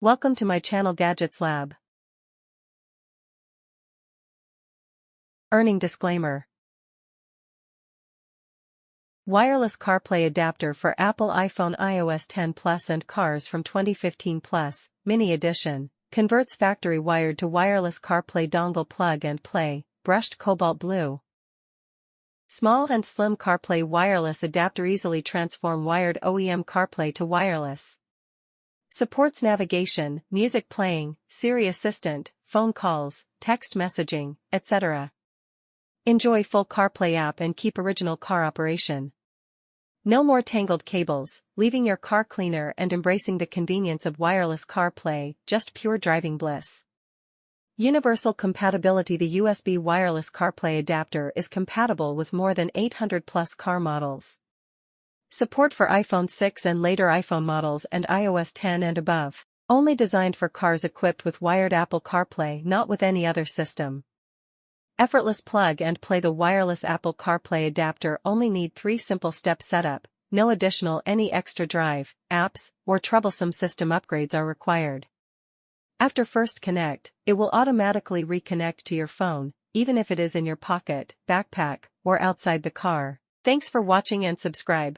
Welcome to my channel Gadgets Lab. Earning disclaimer. Wireless CarPlay adapter for Apple iPhone iOS 10 Plus and cars from 2015 Plus, Mini Edition, converts factory wired to wireless CarPlay dongle plug and play, brushed cobalt blue. Small and slim CarPlay wireless adapter easily transform wired OEM CarPlay to wireless. Supports navigation, music playing, Siri assistant, phone calls, text messaging, etc. Enjoy full CarPlay app and keep original car operation. No more tangled cables, leaving your car cleaner and embracing the convenience of wireless CarPlay, just pure driving bliss. Universal Compatibility The USB wireless CarPlay adapter is compatible with more than 800 plus car models. Support for iPhone 6 and later iPhone models and iOS 10 and above. Only designed for cars equipped with wired Apple CarPlay, not with any other system. Effortless plug and play. The wireless Apple CarPlay adapter only need 3 simple step setup, no additional any extra drive, apps, or troublesome system upgrades are required. After first connect, it will automatically reconnect to your phone, even if it is in your pocket, backpack, or outside the car. Thanks for watching and subscribe.